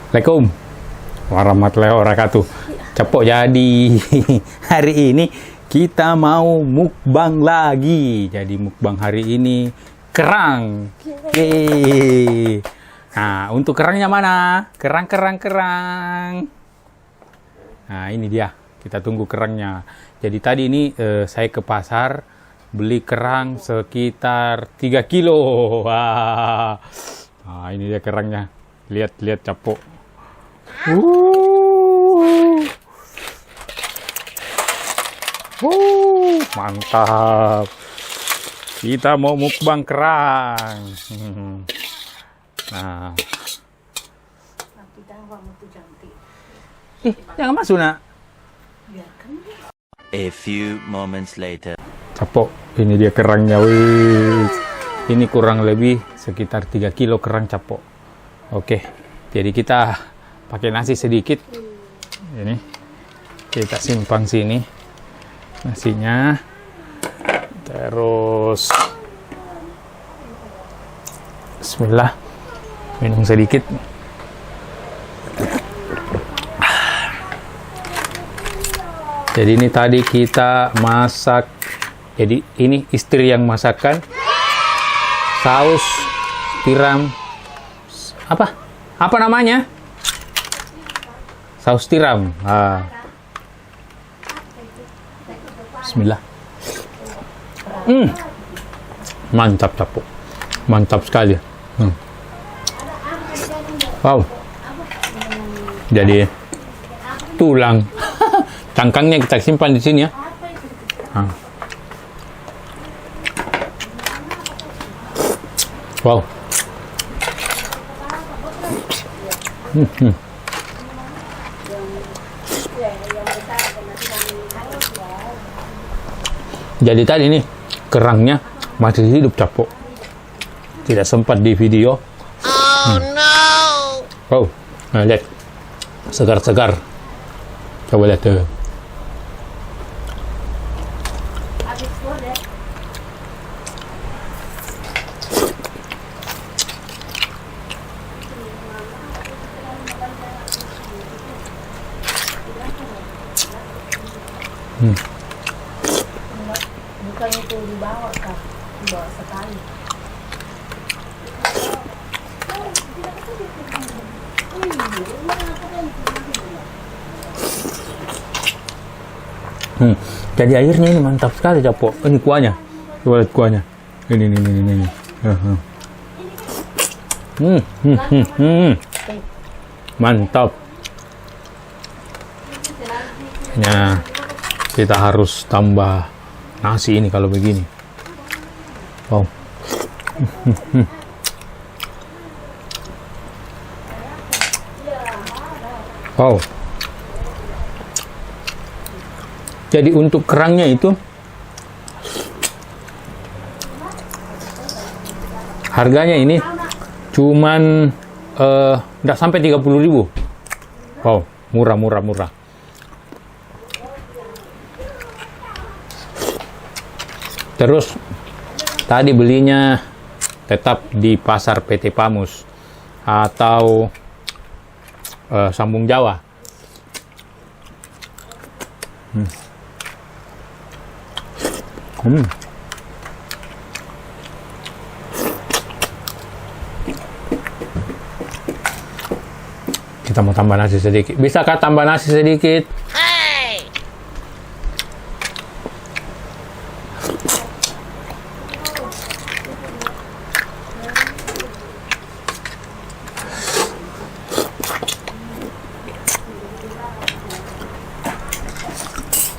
Assalamualaikum warahmatullahi wabarakatuh. Cepok jadi hari ini kita mau mukbang lagi. Jadi mukbang hari ini kerang. Yeay. Nah, untuk kerangnya mana? Kerang. Nah, ini dia. Kita tunggu kerangnya. Jadi tadi ini saya ke pasar beli kerang sekitar 3 kilo. Wah. Nah, ini dia kerangnya. Lihat capok. Mantap. Kita mau mukbang kerang. Nah. Jangan masuk, Nak. A few moments later. Capok, ini dia kerangnya, wis. Ini kurang lebih sekitar 3 kilo kerang capok. Oke, jadi kita pakai nasi sedikit. Ini kita simpan sini nasinya. Terus bismillah, minum sedikit. Jadi ini tadi kita masak. Jadi ini istri yang masakkan. Saus tiram. Apa namanya? Saus tiram. Bismillah. Mantap capok. Mantap sekali. Wow. Jadi tulang. Cangkangnya kita simpan di sini ya. Wow. Jadi tadi nih kerangnya masih hidup capok. Tidak sempat di video. Wow. Nah, lihat. Segar-segar. Coba lihat tuh. Bukan itu dibawa kah? Dibawa sekali. Jadi airnya ini mantap sekali capok. Ini kuahnya. Coba lihat kuahnya. Ini. Mantap. Nah, kita harus tambah nasi ini kalau begini. Wow. Wow. Jadi untuk kerangnya itu harganya ini cuman nggak sampai 30.000. Wow, murah. Terus tadi belinya tetap di pasar PT Pamus atau Sambung Jawa. Kita mau tambah nasi sedikit. Bisakah tambah nasi sedikit?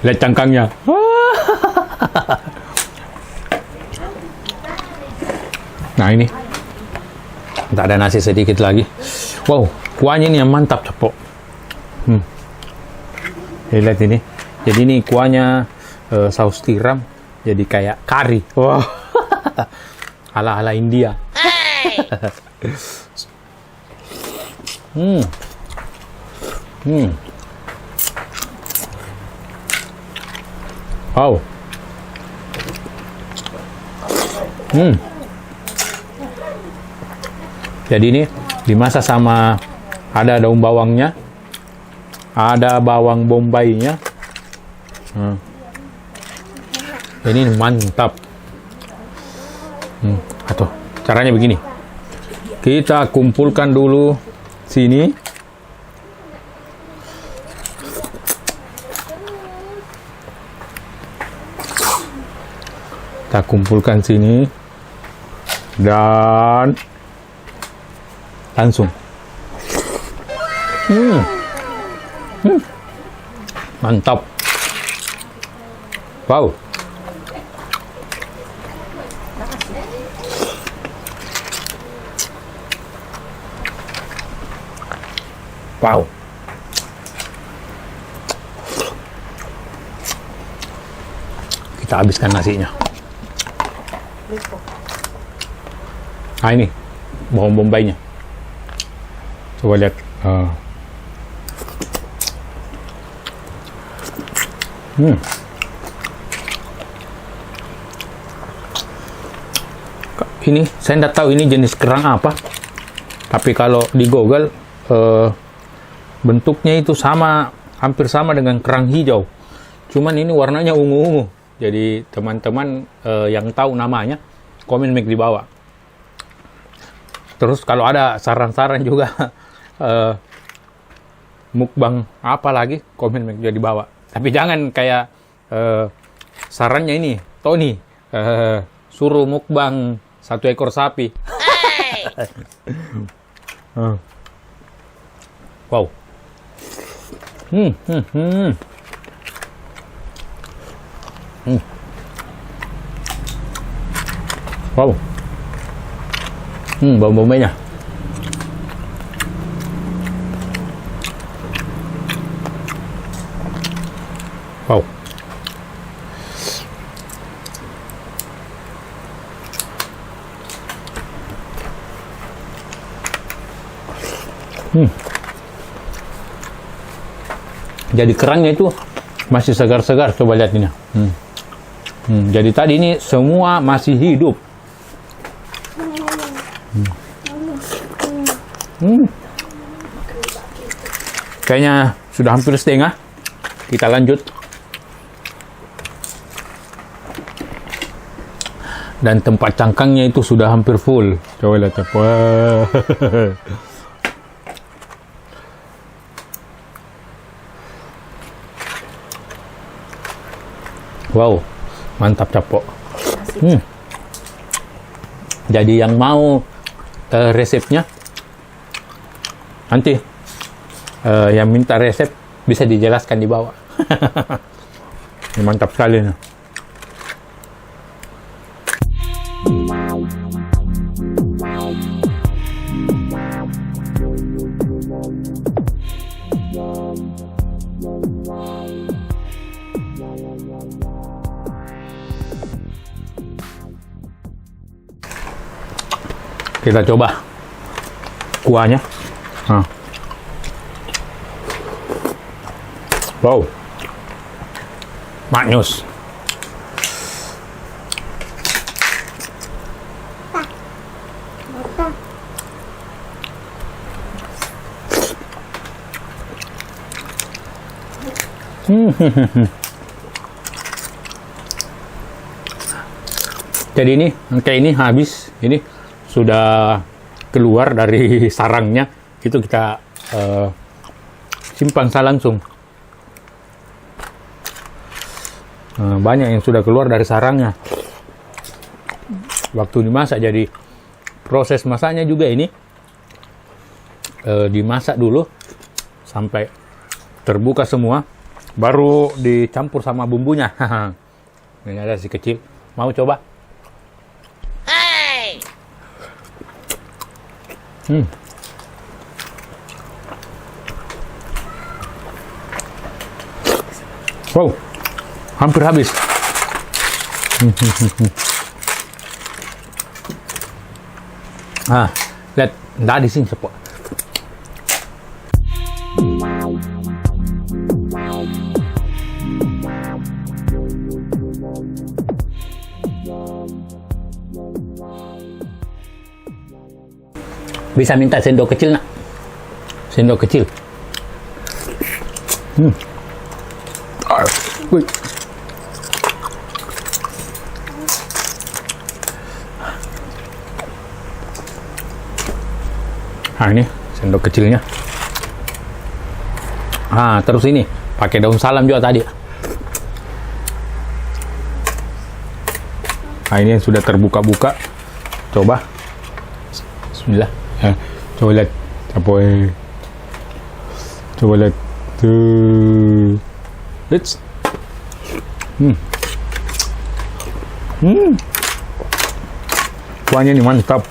Lihat cangkangnya. Nah ini. Tak ada nasi sedikit lagi. Wow, kuahnya ini yang mantap capok. Lihat ini. Jadi ini kuahnya saus tiram. Jadi kayak kari. Wow. Ala-ala India. Wow. Jadi ini dimasak sama Ada daun bawangnya, ada bawang bombaynya. Ini mantap. Atau caranya begini. Kita kumpulkan dulu sini. Kita kumpulkan sini dan langsung. Mantap. Wow. Wow. Kita habiskan nasinya. Nah ini bawang bombaynya. Coba lihat. Ini saya tidak tahu ini jenis kerang apa. Tapi kalau di Google bentuknya itu sama, hampir sama dengan kerang hijau. Cuman ini warnanya ungu-ungu. Jadi teman-teman yang tahu namanya, komen di bawah. Terus kalau ada saran-saran juga mukbang apa lagi, komen di bawah. Tapi jangan kayak sarannya ini, Tony suruh mukbang 1 ekor sapi. Wow. Wow. Bawang bombaynya. Wow. Jadi kerangnya itu masih segar-segar, coba lihat ini. Jadi tadi ini semua masih hidup. Kayaknya sudah hampir setengah. Kita lanjut. Dan tempat cangkangnya itu sudah hampir full. Coba lihat. Wow, mantap capok. Jadi yang mau resepnya, nanti yang minta resep bisa dijelaskan di bawah. Ini mantap sekali nih. Kita coba kuahnya. Wow, maknyus. Jadi ini kayak ini habis, ini sudah keluar dari sarangnya, itu kita simpan langsung. Banyak yang sudah keluar dari sarangnya waktu dimasak. Jadi proses masaknya juga ini dimasak dulu sampai terbuka semua, baru dicampur sama bumbunya. Ini ada si kecil, mau coba? Wow, hampir habis. Lihat, nggak di sini cepet. Bisa minta sendok kecil nak? Sendok kecil. Wih. Nah ini sendok kecilnya. Nah terus ini pakai daun salam juga tadi. Nah ini yang sudah terbuka-buka. Coba. Bismillah. Coba lihat. Coba lihat. Tuh. Let's. Kuahnya ini mantap.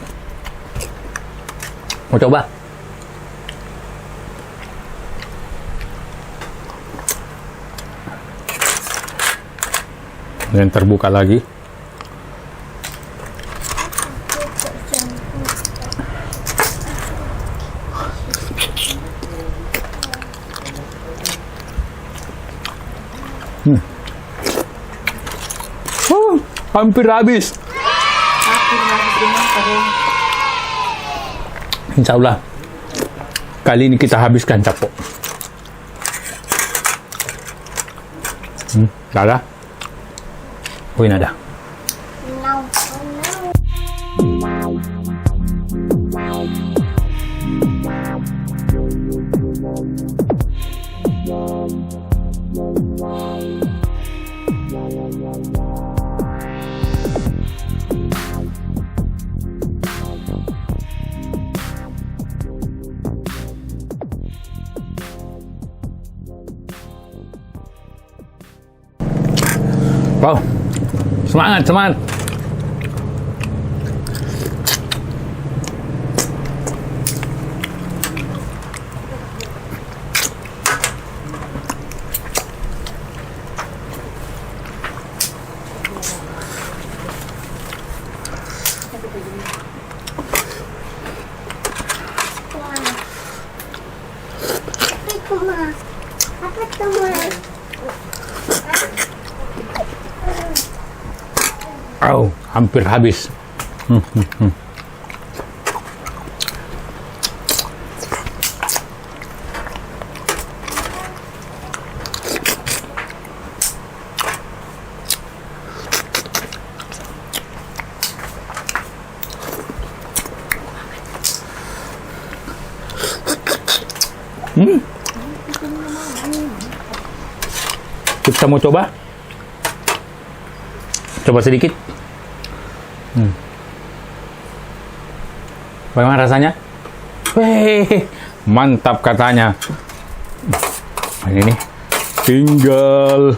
Mau coba? Dan terbuka lagi. Hampir habis. Insya Allah kali ini kita habiskan capok. Dah. Oh ini ada. Wow, semangat, semangat. Oh, hampir habis. Kita mau coba? Coba sedikit. Bagaimana rasanya? Weh, mantap katanya. Ini nih, tinggal.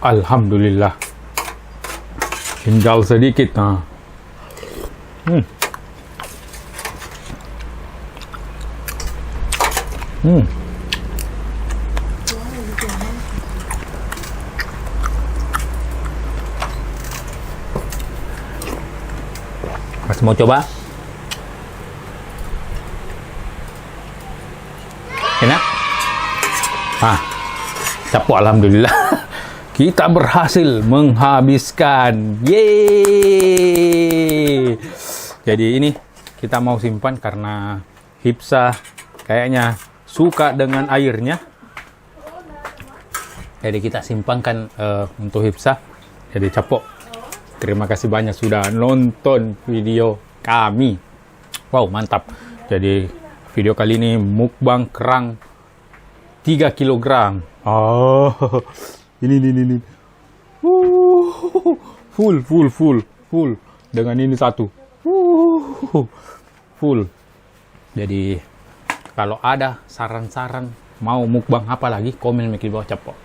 Alhamdulillah. Tinggal sedikit. Nah. Masih mau coba? Enak? Capok alhamdulillah. Kita berhasil menghabiskan. Yeay! Jadi ini kita mau simpan karena Hipsa kayaknya suka dengan airnya. Jadi kita simpankan untuk Hipsa. Jadi capok. Terima kasih banyak sudah nonton video kami. Wow, mantap. Jadi video kali ini mukbang kerang 3 kg. Oh, ini. Full. Dengan ini satu. Full. Jadi kalau ada saran-saran mau mukbang apa lagi, komen di bawah capok.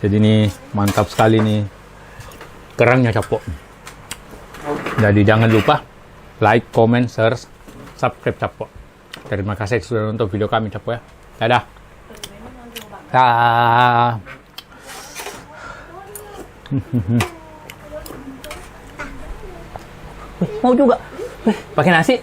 Jadi ini mantap sekali nih. Kerangnya capok. Jadi jangan lupa like, comment, share, subscribe capok. Terima kasih sudah nonton video kami capok ya. Dadah. Mau juga. Pakai nasi.